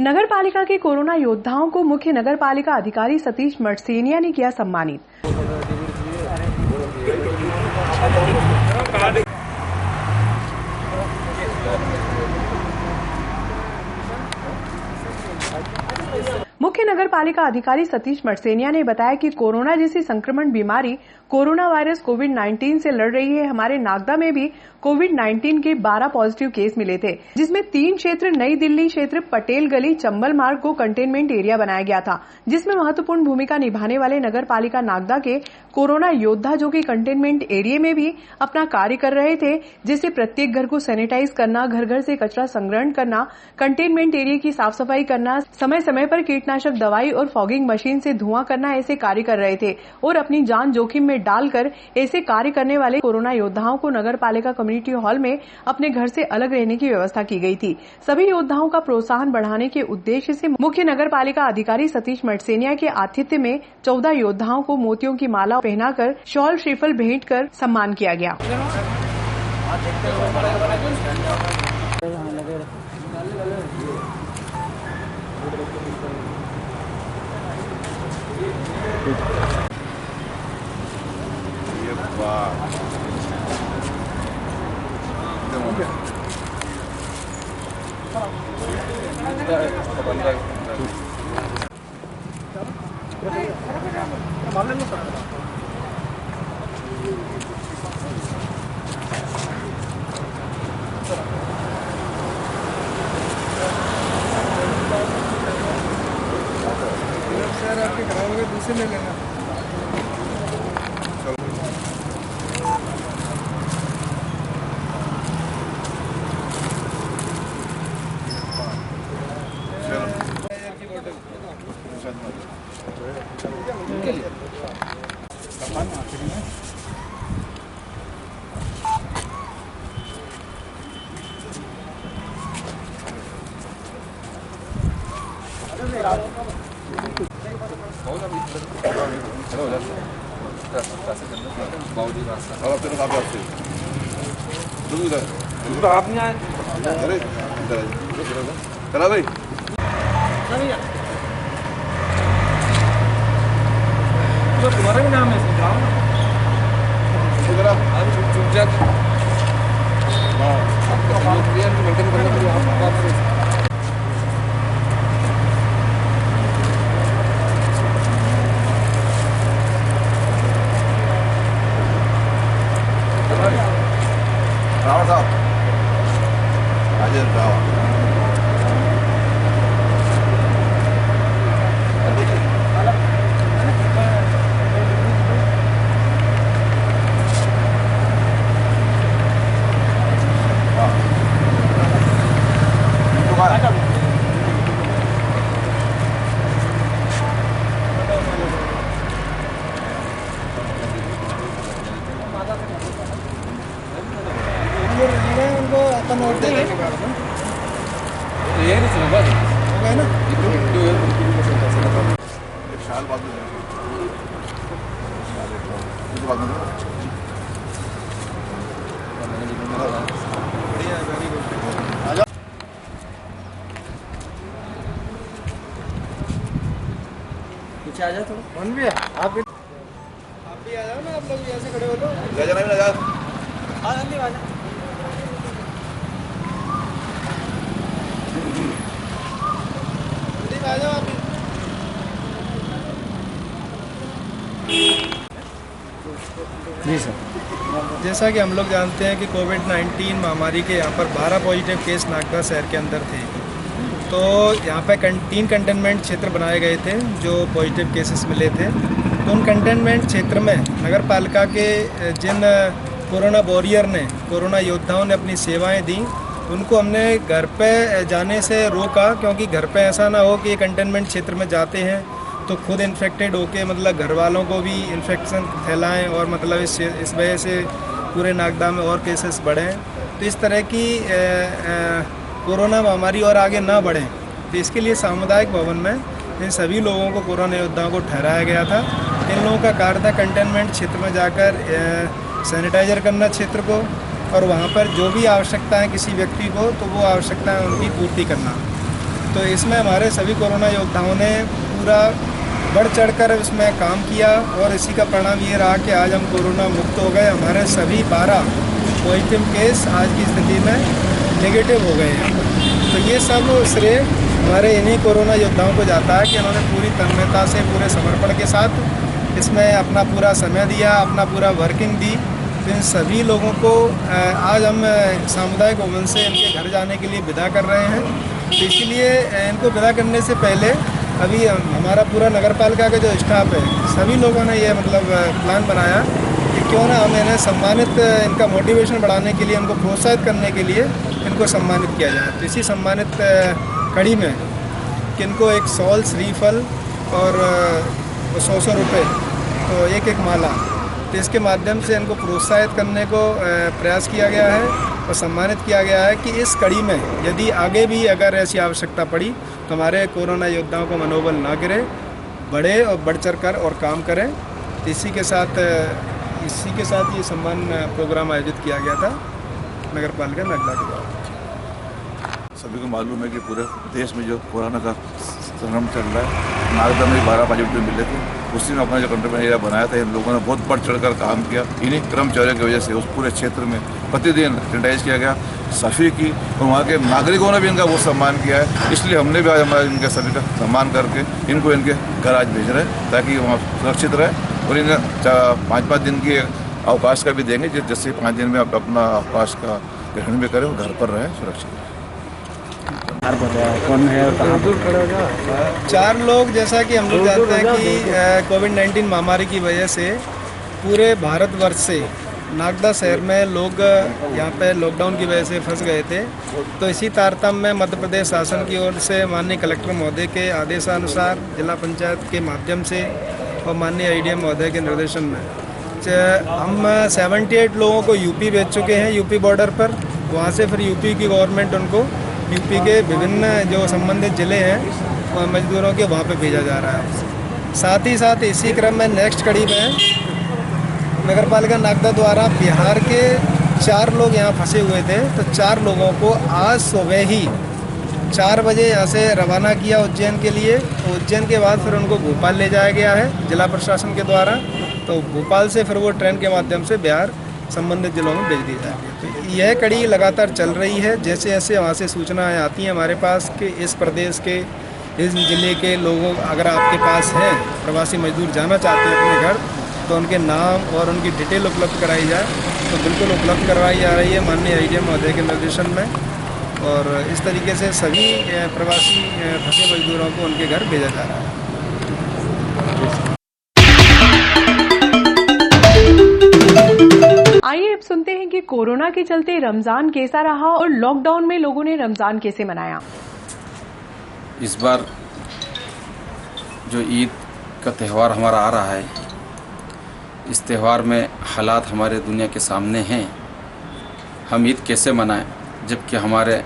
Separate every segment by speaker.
Speaker 1: नगर पालिका के कोरोना योद्धाओं को मुख्य नगर पालिका अधिकारी सतीश मर्सेनिया ने किया सम्मानित। मुख्य नगर पालिका अधिकारी सतीश मर्सेनिया ने बताया कि कोरोना जैसी संक्रमण बीमारी कोरोना वायरस कोविड-19 से लड़ रही है। हमारे नागदा में भी कोविड-19 के 12 पॉजिटिव केस मिले थे, जिसमें 3 क्षेत्र नई दिल्ली क्षेत्र पटेल गली चंबल मार्ग को कंटेनमेंट एरिया बनाया गया था, जिसमें महत्वपूर्ण भूमिका निभाने वाले नगर पालिका नागदा के कोरोना योद्धा जो कि कंटेनमेंट एरिया में भी अपना कार्य कर रहे थे, जैसे प्रत्येक घर को सैनिटाइज करना, घर घर से कचरा संग्रहण करना, कंटेनमेंट एरिया की साफ सफाई करना, समय समय पर कीटनाशक दवाई और फॉगिंग मशीन से धुआं करना, ऐसे कार्य कर रहे थे और अपनी जान जोखिम में डालकर ऐसे कार्य करने वाले कोरोना योद्धाओं को नगर पालिका कम्युनिटी हॉल में अपने घर से अलग रहने की व्यवस्था की गई थी। सभी योद्धाओं का प्रोत्साहन बढ़ाने के उद्देश्य से मुख्य नगर पालिका अधिकारी सतीश मर्सेनिया के आतिथ्य में 14 योद्धाओं को मोतियों की माला पहनाकर शॉल श्रीफल भेंट कर सम्मान किया गया।
Speaker 2: सर आपके खराब हो दूसरे ले लेना।
Speaker 3: आप नहीं आए? चला भाई तो तुम्हारा भी नाम है मेंटेन करना पड़ेगा। रावण साहब राजेंद्र रावण
Speaker 2: उनको अपन नोट दे देंगे बाद में।
Speaker 3: ये नहीं सुना बात
Speaker 2: हो गए ना?
Speaker 3: एक साल बाद में
Speaker 2: बढ़िया, वेरी गुड।
Speaker 3: पीछे आ जाओ थोड़ा।
Speaker 2: कौन भी है? आप भी आ जाओ ना, आप लोग भी ऐसे खड़े हो तो।
Speaker 3: ले जाना भी ना जा।
Speaker 2: हाँ जल्दी आ जाओ। जल्दी आ जाओ आप भी।
Speaker 3: जी सर।
Speaker 2: जैसा कि हम लोग जानते हैं कि कोविड-19 महामारी के यहाँ पर 12 पॉजिटिव केस नागदा शहर के अंदर थे, तो यहाँ पे 3 कंटेनमेंट क्षेत्र बनाए गए थे जो पॉजिटिव केसेस मिले थे। तो उन कंटेनमेंट क्षेत्र में नगर पालिका के जिन कोरोना वॉरियर ने, कोरोना योद्धाओं ने अपनी सेवाएं दी, उनको हमने घर पे जाने से रोका, क्योंकि घर पे ऐसा ना हो कि ये कंटेनमेंट क्षेत्र में जाते हैं तो खुद इन्फेक्टेड होके मतलब घर वालों को भी इन्फेक्शन फैलाएं और मतलब इस वजह से पूरे नागदा में और केसेस बढ़ें। तो इस तरह की कोरोना महामारी और आगे ना बढ़े, तो इसके लिए सामुदायिक भवन में इन सभी लोगों को, कोरोना योद्धाओं को ठहराया गया था। इन लोगों का कार्य था कंटेनमेंट क्षेत्र में जाकर सैनिटाइजर करना क्षेत्र को, और वहाँ पर जो भी आवश्यकता है किसी व्यक्ति को, तो वो आवश्यकताएं उनकी पूर्ति करना। तो इसमें हमारे सभी कोरोना योद्धाओं ने पूरा बढ़ चढ़कर इसमें काम किया और इसी का परिणाम ये रहा कि आज हम कोरोना मुक्त हो गए। हमारे सभी 12 पॉजिटिव केस आज की स्थिति में नेगेटिव हो गए हैं। तो ये सब श्रेय हमारे इन्हीं कोरोना योद्धाओं को जाता है कि उन्होंने पूरी तन्मयता से, पूरे समर्पण के साथ इसमें अपना पूरा समय दिया, अपना पूरा वर्किंग दी। तो इन सभी लोगों को आज हम सामुदायिक भवन से इनके घर जाने के लिए विदा कर रहे हैं। तो इसीलिए इनको विदा करने से पहले अभी हमारा पूरा नगर पालिका का जो स्टाफ है, सभी लोगों ने ये प्लान बनाया कि क्यों ना हम इन्हें सम्मानित, इनका मोटिवेशन बढ़ाने के लिए, इनको प्रोत्साहित करने के लिए इनको सम्मानित किया जाए। तो इसी सम्मानित कड़ी में कि इनको एक शॉल, श्रीफल और 100 रुपये, तो एक माला, तो इसके माध्यम से इनको प्रोत्साहित करने को प्रयास किया गया है और सम्मानित किया गया है कि इस कड़ी में यदि आगे भी अगर ऐसी आवश्यकता पड़ी तो हमारे कोरोना योद्धाओं का मनोबल ना गिरे, बढ़े और बढ़ चढ़ कर और काम करें। तो इसी के साथ ये सम्मान प्रोग्राम आयोजित किया गया था नगर पालिका नागदा के द्वारा।
Speaker 4: सभी को मालूम है कि पूरे देश में जो कोरोना का संक्रमण चल रहा है, नागदा में 12 पॉजिटिव मिले थे। उसी में अपना जो कंटेनमेंट एरिया बनाया था, इन लोगों ने बहुत बढ़ चढ़कर काम किया। इन्हीं कर्मचारियों की वजह से उस पूरे क्षेत्र में प्रतिदिन सैनिटाइज किया गया, सफाई की, और वहाँ के नागरिकों ने भी इनका बहुत सम्मान किया है। इसलिए हमने भी आज हमारे इनके सभी का सम्मान करके इनको इनके घर आज भेज रहे हैं ताकि वहाँ सुरक्षित रहे। और इन्हें 5-5 दिन की अवकाश का भी देंगे, जिससे 5 दिन में अपना अवकाश का ग्रहण भी करें और घर पर रहें सुरक्षित।
Speaker 3: कौन है और कहाँ दूर खड़े हो जाओ?
Speaker 2: 4 लोग, जैसा कि हम लोग जानते हैं कि कोविड-19 महामारी की वजह से पूरे भारतवर्ष से नागदा शहर में लोग यहाँ पे लॉकडाउन की वजह से फंस गए थे। तो इसी तारतम्य में मध्य प्रदेश शासन की ओर से माननीय कलेक्टर महोदय के आदेशानुसार जिला पंचायत के माध्यम से और माननीय IDM महोदय के निर्देशन में हम 78 लोगों को यूपी भेज चुके हैं, यूपी बॉर्डर पर। वहाँ से फिर यूपी की गवर्नमेंट उनको यूपी के विभिन्न जो संबंधित ज़िले हैं मजदूरों के वहाँ पे भेजा जा रहा है। साथ ही साथ इसी क्रम में नेक्स्ट कड़ी में नगर पालिका नागदा द्वारा बिहार के 4 लोग यहाँ फंसे हुए थे। तो 4 लोगों को आज सुबह ही 4 बजे यहाँ से रवाना किया उज्जैन के लिए। उज्जैन के बाद फिर उनको भोपाल ले जाया गया है जिला प्रशासन के द्वारा। तो भोपाल से फिर वो ट्रेन के माध्यम से बिहार संबंधित जिलों में भेज दी जाएगी। तो यह कड़ी लगातार चल रही है। जैसे जैसे वहाँ से सूचनाएं आती हैं हमारे पास कि इस प्रदेश के, इस ज़िले के लोगों, अगर आपके पास हैं प्रवासी मजदूर जाना चाहते हैं अपने घर, तो उनके नाम और उनकी डिटेल उपलब्ध कराई जाए। तो बिल्कुल उपलब्ध करवाई जा रही है माननीय IDM महोदय के निर्देशन में। और इस तरीके से सभी प्रवासी फंसे मजदूरों को उनके घर भेजा जा रहा है।
Speaker 1: आइए अब सुनते हैं कि कोरोना के चलते रमजान कैसा रहा और लॉकडाउन में लोगों ने रमजान कैसे मनाया।
Speaker 5: इस बार जो ईद का त्यौहार हमारा आ रहा है, इस त्यौहार में हालात हमारे दुनिया के सामने हैं। हम ईद कैसे मनाएं जबकि हमारे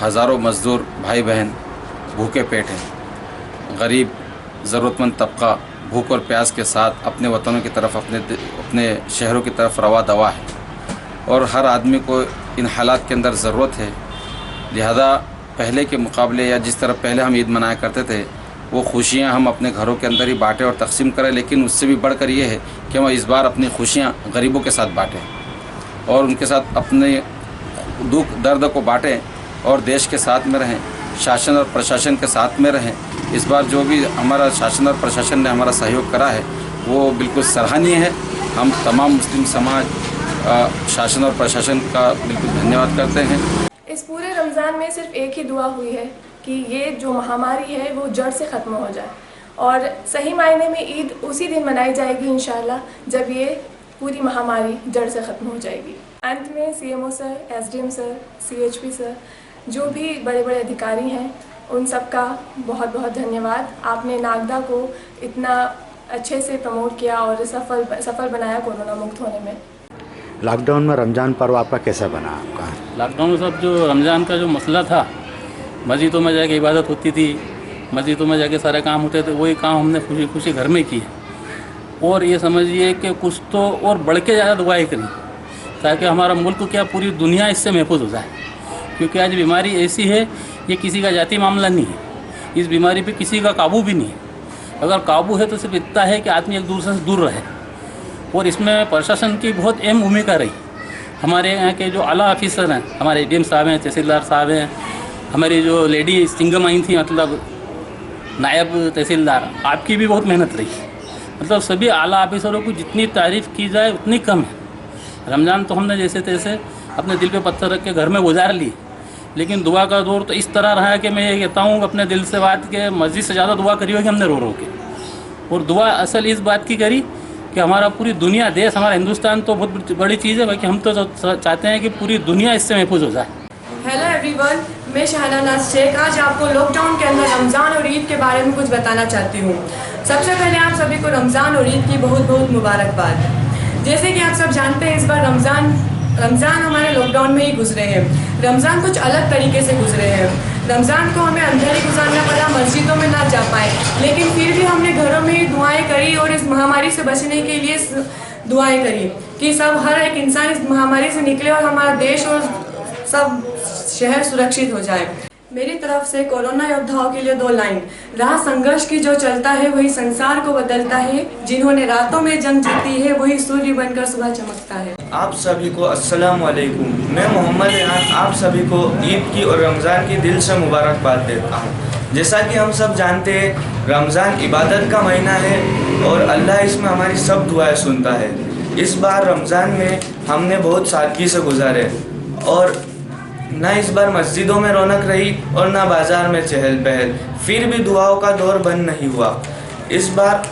Speaker 5: हज़ारों मज़दूर भाई बहन भूखे पेट हैं। गरीब ज़रूरतमंद तबका भूख और प्यास के साथ अपने वतनों की तरफ, अपने शहरों की तरफ रवा दवा है और हर आदमी को इन हालात के अंदर ज़रूरत है। लिहाजा पहले के मुकाबले या जिस तरह पहले हम ईद मनाया करते थे, वो खुशियाँ हम अपने घरों के अंदर ही बाँटें और तकसीम करें। लेकिन उससे भी बढ़कर ये है कि हम इस बार अपनी खुशियाँ गरीबों के साथ बाँटें और उनके साथ अपने दुख दर्द को बाँटें और देश के साथ में रहें, शासन और प्रशासन के साथ में रहें। इस बार जो भी हमारा शासन और प्रशासन ने हमारा सहयोग करा है वो बिल्कुल सराहनीय है। हम तमाम मुस्लिम समाज शासन और प्रशासन का बिल्कुल धन्यवाद करते हैं।
Speaker 6: इस पूरे रमज़ान में सिर्फ एक ही दुआ हुई है कि ये जो महामारी है वो जड़ से ख़त्म हो जाए और सही मायने में ईद उसी दिन मनाई जाएगी इंशाल्लाह जब ये पूरी महामारी जड़ से ख़त्म हो जाएगी। अंत में CMO sir, SDM sir, CHP sir, जो भी बड़े बड़े अधिकारी हैं, उन सब का बहुत बहुत धन्यवाद। आपने नागदा को इतना अच्छे से प्रमोट किया और सफल बनाया कोरोना मुक्त होने में।
Speaker 3: लॉकडाउन में रमज़ान पर्व आपका कैसा बना? आपका
Speaker 7: लॉकडाउन में सब जो रमज़ान का जो मसला था, मस्जिदों में जाके इबादत होती थी, मस्जिदों में जाके सारे काम होते थे, वही काम हमने खुशी खुशी घर में किए। और ये समझिए कि कुछ तो और बढ़ के ज़्यादा दुआएं करी ताकि हमारा मुल्क क्या पूरी दुनिया इससे महफूज हो जाए, क्योंकि आज बीमारी ऐसी है ये किसी का जाति मामला नहीं है। इस बीमारी पे किसी का काबू भी नहीं है। अगर काबू है तो सिर्फ इतना है कि आदमी एक दूसरे से दूर रहे, और इसमें प्रशासन की बहुत अहम भूमिका रही। हमारे यहाँ के जो आला ऑफिसर हैं, हमारे एडीएम साहब हैं, तहसीलदार साहब हैं, हमारी जो लेडी सिंगम आई थी, मतलब नायब तहसीलदार, आपकी भी बहुत मेहनत रही। मतलब सभी आला ऑफिसरों को जितनी तारीफ़ की जाए उतनी कम है। रमज़ान तो हमने जैसे तैसे अपने दिल पे पत्थर रख के घर में गुजार ली, लेकिन दुआ का दौर तो इस तरह रहा है कि मैं ये कहता हूँ अपने दिल से बात के मस्जिद से ज़्यादा दुआ करी होगी हमने रो रो के। और दुआ असल इस बात की करी कि हमारा पूरी दुनिया, देश हमारा हिंदुस्तान तो बहुत बड़ी चीज़ है, बाकी हम तो चाहते हैं कि पूरी दुनिया इससे महफूज हो जाए।
Speaker 6: हेलो एवरीवन, मैं शहाना नाज शेख आज आपको लॉकडाउन के अंदर रमज़ान और ईद के बारे में कुछ बताना चाहती हूँ। सबसे पहले आप सभी को रमज़ान और ईद की बहुत बहुत मुबारकबाद। जैसे कि आप सब जानते हैं, इस बार रमज़ान हमारे लॉकडाउन में ही गुजरे हैं। रमज़ान कुछ अलग तरीके से गुजरे हैं। रमज़ान को हमें अंदर ही गुजारना पड़ा, मस्जिदों में ना जा पाए, लेकिन फिर भी हमने घरों में ही दुआएं करी और इस महामारी से बचने के लिए दुआएं करी कि हर एक इंसान इस महामारी से निकले और हमारा देश और सब शहर सुरक्षित हो जाए। मेरी तरफ से कोरोना योद्धाओं के लिए 2 लाइन। राह संघर्ष की जो चलता है वही संसार को बदलता है, जिन्होंने रातों में जंग जीती है वही सूर्य बनकर सुबह चमकता है।
Speaker 8: आप सभी को अस्सलाम वालेकुम। मैं मोहम्मद रेहान आप सभी को ईद की और रमज़ान की दिल से मुबारकबाद देता हूँ। जैसा कि हम सब जानते हैं, रमज़ान इबादत का महीना है और अल्लाह इसमें हमारी सब दुआएं सुनता है। इस बार रमज़ान में हमने बहुत सादगी से गुजारे और ना इस बार मस्जिदों में रौनक रही और ना बाज़ार में चहल पहल, फिर भी दुआओं का दौर बंद नहीं हुआ। इस बार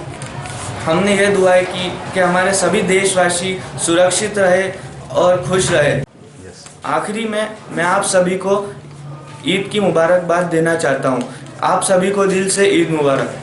Speaker 8: हमने ये दुआएं की कि हमारे सभी देशवासी सुरक्षित रहे और खुश रहे। आखिरी में मैं आप सभी को ईद की मुबारकबाद देना चाहता हूँ। आप सभी को दिल से ईद मुबारक।